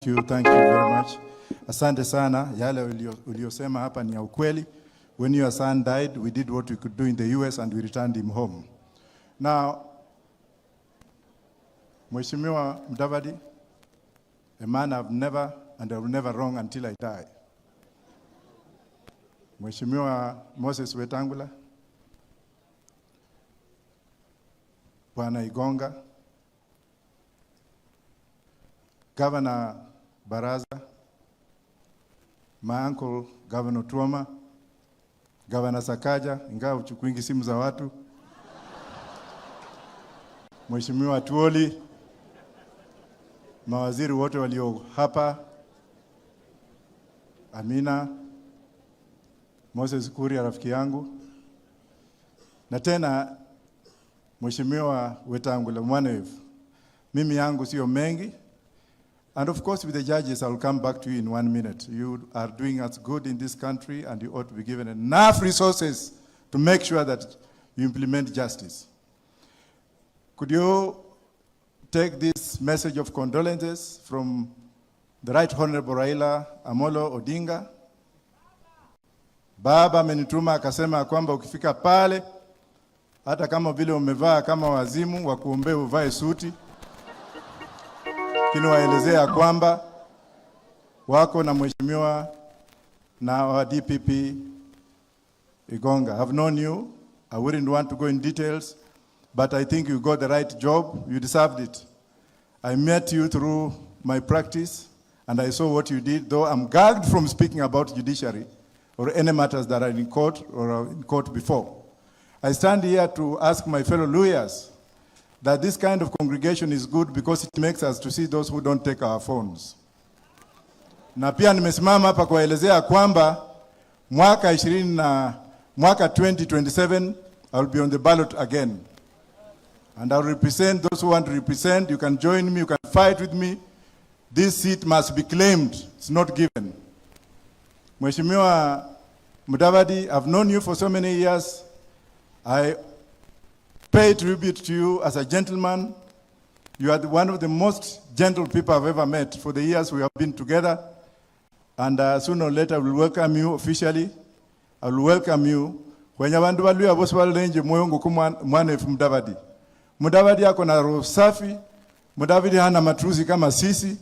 Thank you very much. Asante sana, yale uliosema hapa ni ya ukweli. When your son died, we did what we could do in the US and we returned him home. Now, Mheshimiwa Mudavadi, a man I've never and I will never wrong until I die. Mheshimiwa Moses Wetangula, Bwana Igonga, Governor Baraza, my uncle Governor Tuoma, Governor Sakaja, ingawa uchukuingi simu za watu, Mheshimiwa Tuoli, mawaziri wote walio hapa, Amina, Moses Kuria rafiki yangu, na tena Mheshimiwa Wetangula Mwanevu, mimi yangu sio mengi. And of course, with the judges, I'll come back to you in 1 minute. You are doing us good in this country, and you ought to be given enough resources to make sure that you implement justice. Could you take this message of condolences from the Right Honorable Raila Amolo Odinga? Baba amenituma akasema kwamba ukifika pale, hata kama vile umevaa kama wazimu, wakuombee uvae suti. Waelezea kwamba wako na mheshimiwa na wa DPP Igonga. I've known you. I wouldn't want to go in details, but I think you got the right job. You deserved it. I met you through my practice, and I saw what you did, though I'm gagged from speaking about judiciary or any matters that are in court or are in court before. I stand here to ask my fellow lawyers that this kind of congregation is good because it makes us to see those who don't take our phones. Na pia nimesimama hapa kuelezea kwamba mwaka 2027 I'll be on the ballot again. And I'll represent those who want to represent. You can join me, you can fight with me. This seat must be claimed. It's not given. Mheshimiwa Mudavadi, I've known you for so many years. I pay tribute to you as a gentleman. You are one of the most gentle people I've ever met for the years we have been together. And sooner or later, I will welcome you officially. I will welcome you. When you want to value abosi walenje moyongo Mwanevu Mudavadi. Mudavadi yako na roho safi. Mudavadi hana matusi kama sisi.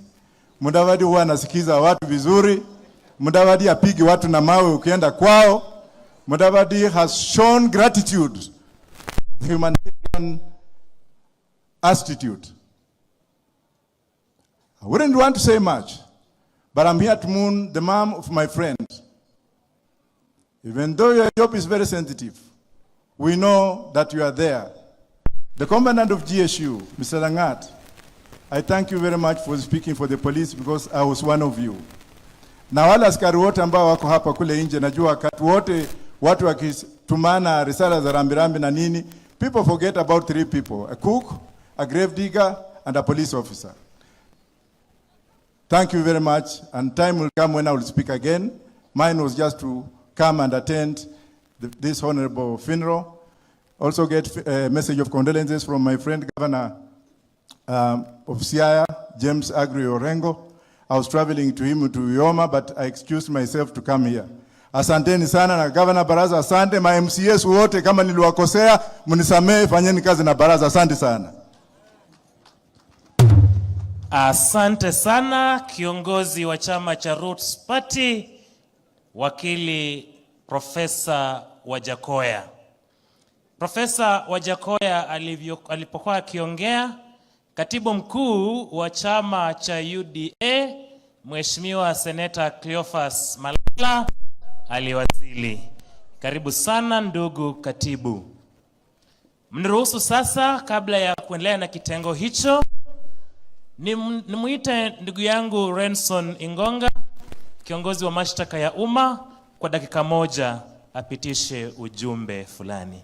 Mudavadi huwa anasikiza watu vizuri. Mudavadi apigi watu na mawe ukienda kwao. Mudavadi has shown gratitude, humanitarian attitude. I wouldn't want to say much, but I'm here to mourn the mom of my friend. Even though your job is very sensitive, we know that you are there. The commandant of GSU, Mr. Langat, I thank you very much for speaking for the police because I was one of you. Na wale askari wote ambao wako hapa kule nje, najua wakati wote watu wakitumana risala za rambirambi na nini, people forget about 3 people: a cook, a grave digger, and a police officer. Thank you very much, and time will come when I will speak again. Mine was just to come and attend this honorable funeral. Also get a message of condolences from my friend Governor of Siaya, James Agri Orengo. I was traveling to him to Yoma, but I excused myself to come here. Asanteni sana na Governor Baraza, asante. Ma MCS wote kama niliwakosea, munisamee, fanyeni kazi na Baraza. Asante sana. Asante sana kiongozi wa chama cha Roots Party, wakili Profesa Wajakoya. Profesa Wajakoya alipokuwa akiongea, katibu mkuu wa chama cha UDA, Mheshimiwa Seneta Cleophas Malala aliwasili. Karibu sana ndugu katibu. Mniruhusu sasa, kabla ya kuendelea na kitengo hicho, nimuite ndugu yangu Renson Ingonga, kiongozi wa mashtaka ya umma, kwa dakika moja apitishe ujumbe fulani.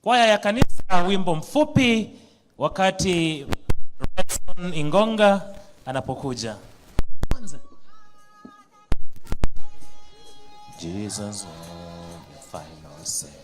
Kwaya ya kanisa, wimbo mfupi wakati Renson Ingonga anapokuja. Jesus, the final say.